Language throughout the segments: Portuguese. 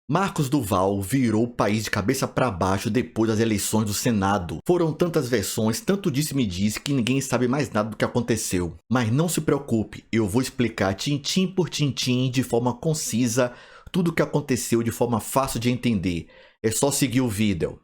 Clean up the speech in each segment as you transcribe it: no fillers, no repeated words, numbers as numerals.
Marcos Duval virou o país de cabeça para baixo depois das eleições do Senado. Foram tantas versões, tanto disse-me-disse que ninguém sabe mais nada do que aconteceu. Mas não se preocupe, eu vou explicar tintim por tintim, de forma concisa, tudo o que aconteceu de forma fácil de entender. É só seguir o vídeo.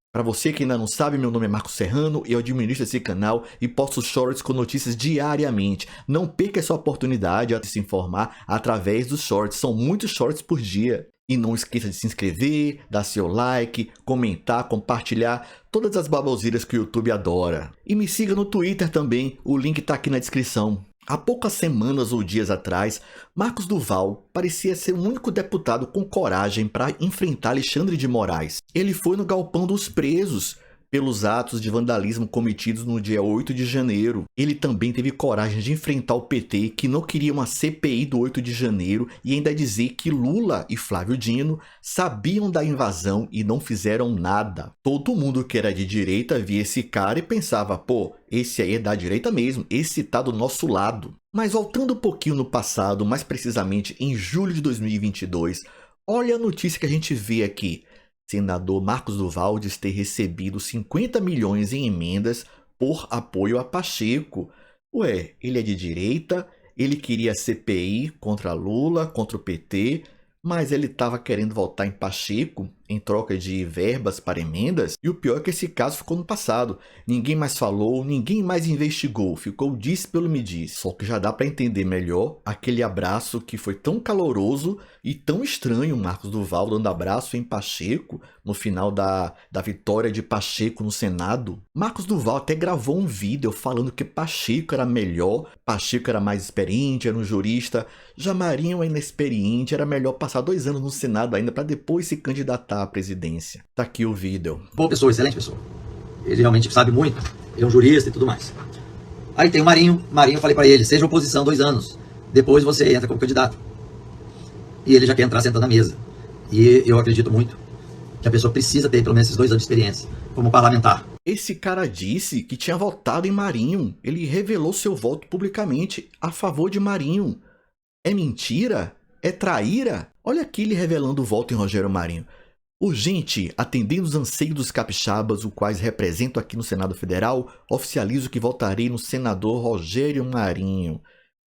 Para você que ainda não sabe, meu nome é Marcos Serrano, eu administro esse canal e posto shorts com notícias diariamente. Não perca essa oportunidade de se informar através dos shorts, são muitos shorts por dia. E não esqueça de se inscrever, dar seu like, comentar, compartilhar, todas as baboseiras que o YouTube adora. E me siga no Twitter também, o link está aqui na descrição. Há poucas semanas ou dias atrás, Marcos Duval parecia ser o único deputado com coragem para enfrentar Alexandre de Moraes. Ele foi no galpão dos presos pelos atos de vandalismo cometidos no dia 8 de janeiro. Ele também teve coragem de enfrentar o PT, que não queria uma CPI do 8 de janeiro, e ainda dizer que Lula e Flávio Dino sabiam da invasão e não fizeram nada. Todo mundo que era de direita via esse cara e pensava, pô, esse aí é da direita mesmo, esse tá do nosso lado. Mas voltando um pouquinho no passado, mais precisamente em julho de 2022, olha a notícia que a gente vê aqui. Senador Marcos Duval diz ter recebido 50 milhões em emendas por apoio a Pacheco. Ué, ele é de direita, ele queria CPI contra Lula, contra o PT, mas ele estava querendo votar em Pacheco em troca de verbas para emendas, e o pior é que esse caso ficou no passado. Ninguém mais falou, ninguém mais investigou, ficou disse pelo me disse. Só que já dá para entender melhor aquele abraço que foi tão caloroso e tão estranho, Marcos Duval dando abraço em Pacheco, no final da vitória de Pacheco no Senado. Marcos Duval até gravou um vídeo falando que Pacheco era melhor, Pacheco era mais experiente, era um jurista, já Marinho é inexperiente, era melhor passar 2 anos no Senado ainda para depois se candidatar à presidência. Tá aqui o vídeo. Boa pessoa, excelente pessoa. Ele realmente sabe muito, ele é um jurista e tudo mais. Aí tem o Marinho, eu falei pra ele, seja oposição 2 anos, depois você entra como candidato. E ele já quer entrar sentando na mesa. E eu acredito muito que a pessoa precisa ter pelo menos esses 2 anos de experiência como parlamentar. Esse cara disse que tinha votado em Marinho. Ele revelou seu voto publicamente a favor de Marinho. É mentira? É traíra? Olha aqui ele revelando o voto em Rogério Marinho. Urgente, atendendo os anseios dos capixabas, os quais represento aqui no Senado Federal, oficializo que votarei no senador Rogério Marinho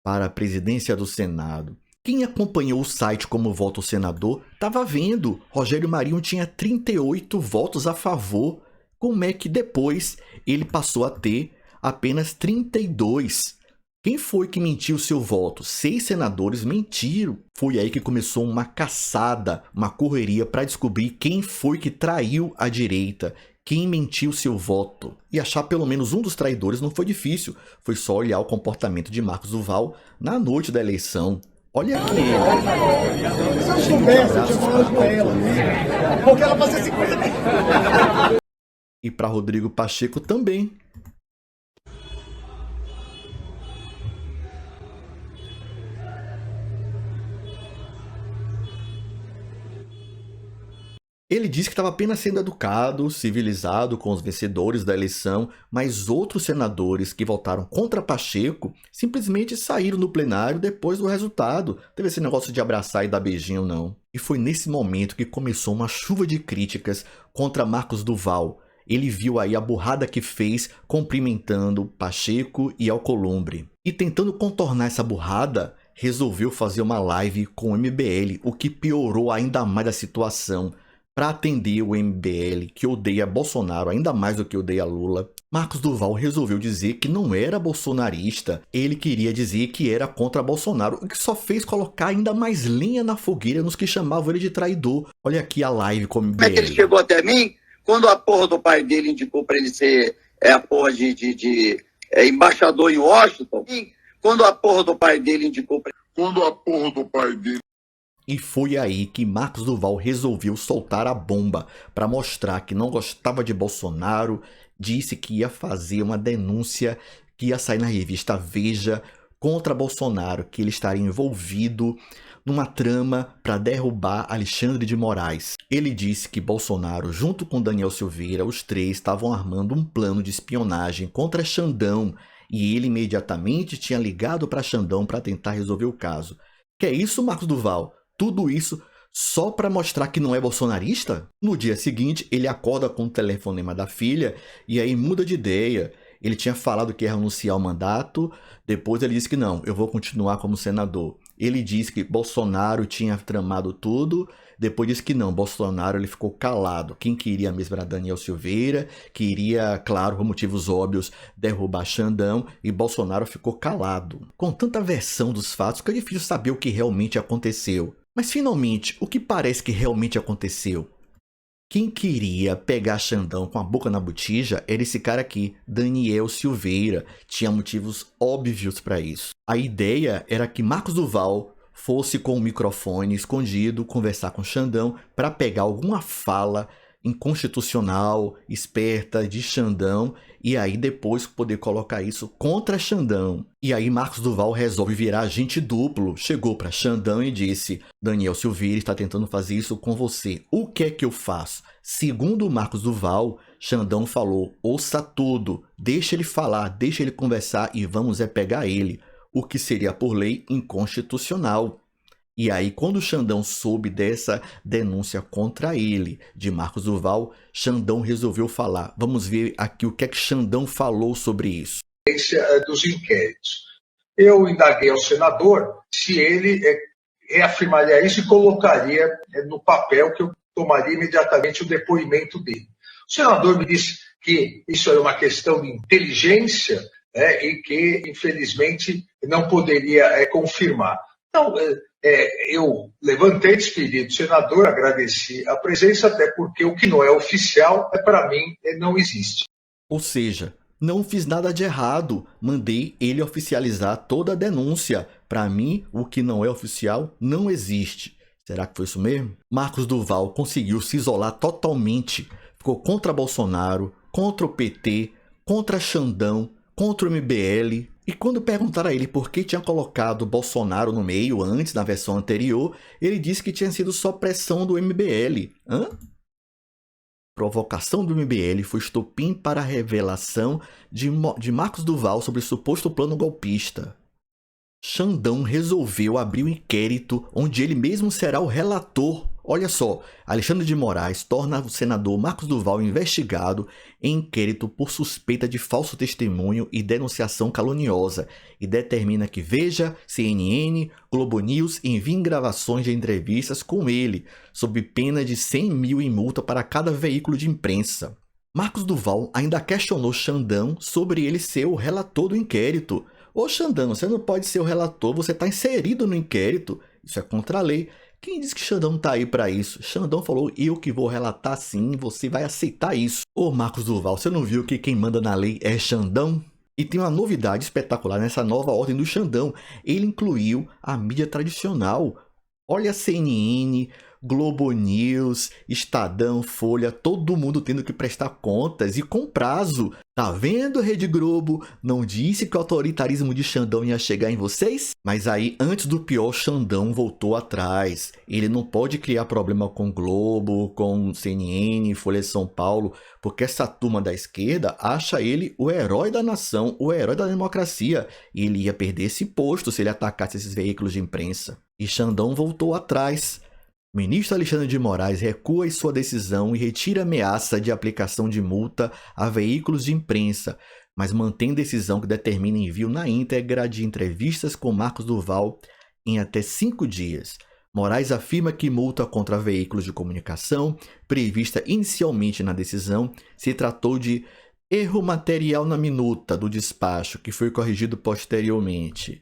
para a presidência do Senado. Quem acompanhou o site Como Vota o Senador estava vendo. Rogério Marinho tinha 38 votos a favor. Como é que depois ele passou a ter apenas 32? Quem foi que mentiu seu voto? 6 senadores mentiram. Foi aí que começou uma caçada, uma correria para descobrir quem foi que traiu a direita, quem mentiu seu voto. E achar pelo menos um dos traidores não foi difícil, foi só olhar o comportamento de Marcos Duval na noite da eleição. Olha aqui ele. Se eu soubesse, eu tinha falado com ela. Porque ela fazia 50 mil. E para Rodrigo Pacheco também. Ele disse que estava apenas sendo educado, civilizado com os vencedores da eleição, mas outros senadores que votaram contra Pacheco simplesmente saíram do plenário depois do resultado. Teve esse negócio de abraçar e dar beijinho, não. E foi nesse momento que começou uma chuva de críticas contra Marcos Duval. Ele viu aí a burrada que fez cumprimentando Pacheco e Alcolumbre. E tentando contornar essa burrada, resolveu fazer uma live com o MBL, o que piorou ainda mais a situação. Para atender o MBL, que odeia Bolsonaro ainda mais do que odeia Lula, Marcos Duval resolveu dizer que não era bolsonarista, ele queria dizer que era contra Bolsonaro, o que só fez colocar ainda mais lenha na fogueira nos que chamavam ele de traidor. Olha aqui a live com o MBL. Como é que ele chegou até mim quando a porra do pai dele indicou para ele ser a porra de embaixador em Washington? Quando a porra do pai dele indicou para E foi aí que Marcos Duval resolveu soltar a bomba para mostrar que não gostava de Bolsonaro, disse que ia fazer uma denúncia que ia sair na revista Veja contra Bolsonaro, que ele estaria envolvido numa trama para derrubar Alexandre de Moraes. Ele disse que Bolsonaro, junto com Daniel Silveira, os três estavam armando um plano de espionagem contra Xandão, e ele imediatamente tinha ligado para Xandão para tentar resolver o caso. Que é isso, Marcos Duval? Tudo isso só para mostrar que não é bolsonarista? No dia seguinte, ele acorda com o telefonema da filha e aí muda de ideia. Ele tinha falado que ia renunciar ao mandato, depois ele disse que não, eu vou continuar como senador. Ele disse que Bolsonaro tinha tramado tudo, depois disse que não, Bolsonaro ele ficou calado. Quem queria mesmo era Daniel Silveira, queria, claro, por motivos óbvios, derrubar Xandão, e Bolsonaro ficou calado. Com tanta versão dos fatos, fica difícil saber o que realmente aconteceu. Mas finalmente, o que parece que realmente aconteceu? Quem queria pegar Xandão com a boca na botija era esse cara aqui, Daniel Silveira. Tinha motivos óbvios para isso. A ideia era que Marcos Duval fosse com o microfone escondido conversar com Xandão para pegar alguma fala inconstitucional, esperta de Xandão e aí depois poder colocar isso contra Xandão. E aí Marcos Duval resolve virar agente duplo, chegou para Xandão e disse: Daniel Silveira está tentando fazer isso com você, o que é que eu faço? Segundo Marcos Duval, Xandão falou: ouça tudo, deixa ele falar, deixa ele conversar e vamos pegar ele, o que seria por lei inconstitucional. E aí, quando o Xandão soube dessa denúncia contra ele, de Marcos Duval, Xandão resolveu falar. Vamos ver aqui o que é que Xandão falou sobre isso. Dos inquéritos. Eu indaguei ao senador se ele reafirmaria isso e colocaria no papel que eu tomaria imediatamente o depoimento dele. O senador me disse que isso era uma questão de inteligência e que, infelizmente, não poderia confirmar. Então, eu levantei, despedi do senador, agradeci a presença, até porque o que não é oficial, para mim, não existe. Ou seja, não fiz nada de errado, mandei ele oficializar toda a denúncia. Para mim, o que não é oficial não existe. Será que foi isso mesmo? Marcos Duval conseguiu se isolar totalmente, ficou contra Bolsonaro, contra o PT, contra Xandão, contra o MBL. E quando perguntaram a ele por que tinha colocado Bolsonaro no meio antes, na versão anterior, ele disse que tinha sido só pressão do MBL. Provocação do MBL foi estopim para a revelação de Marcos Duval sobre o suposto plano golpista. Xandão resolveu abrir um inquérito onde ele mesmo será o relator. Olha só, Alexandre de Moraes torna o senador Marcos Duval investigado em inquérito por suspeita de falso testemunho e denunciação caluniosa e determina que Veja, CNN, Globo News enviem gravações de entrevistas com ele, sob pena de 100 mil em multa para cada veículo de imprensa. Marcos Duval ainda questionou Xandão sobre ele ser o relator do inquérito. Ô Xandão, você não pode ser o relator, você está inserido no inquérito, isso é contra a lei. Quem disse que Xandão tá aí para isso? Xandão falou, eu que vou relatar sim, você vai aceitar isso. Ô Marcos Duval, você não viu que quem manda na lei é Xandão? E tem uma novidade espetacular nessa nova ordem do Xandão. Ele incluiu a mídia tradicional. Olha a CNN, Globo News, Estadão, Folha, todo mundo tendo que prestar contas e com prazo. Tá vendo, Rede Globo? Não disse que o autoritarismo de Xandão ia chegar em vocês? Mas aí, antes do pior, Xandão voltou atrás. Ele não pode criar problema com Globo, com CNN, Folha de São Paulo, porque essa turma da esquerda acha ele o herói da nação, o herói da democracia. E ele ia perder esse posto se ele atacasse esses veículos de imprensa. E Xandão voltou atrás. O ministro Alexandre de Moraes recua em sua decisão e retira a ameaça de aplicação de multa a veículos de imprensa, mas mantém decisão que determina envio na íntegra de entrevistas com Marcos Duval em até 5 dias. Moraes afirma que multa contra veículos de comunicação, prevista inicialmente na decisão, se tratou de erro material na minuta do despacho, que foi corrigido posteriormente.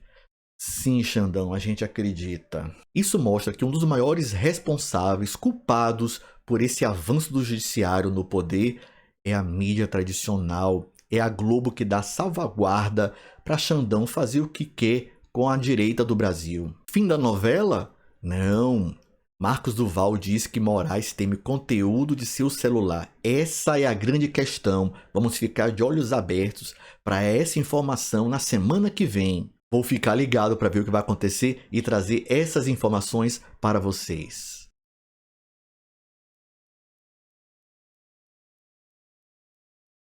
Sim, Xandão, a gente acredita. Isso mostra que um dos maiores responsáveis, culpados por esse avanço do judiciário no poder é a mídia tradicional, é a Globo que dá salvaguarda para Xandão fazer o que quer com a direita do Brasil. Fim da novela? Não. Marcos Duval diz que Moraes teme conteúdo de seu celular. Essa é a grande questão. Vamos ficar de olhos abertos para essa informação na semana que vem. Vou ficar ligado para ver o que vai acontecer e trazer essas informações para vocês.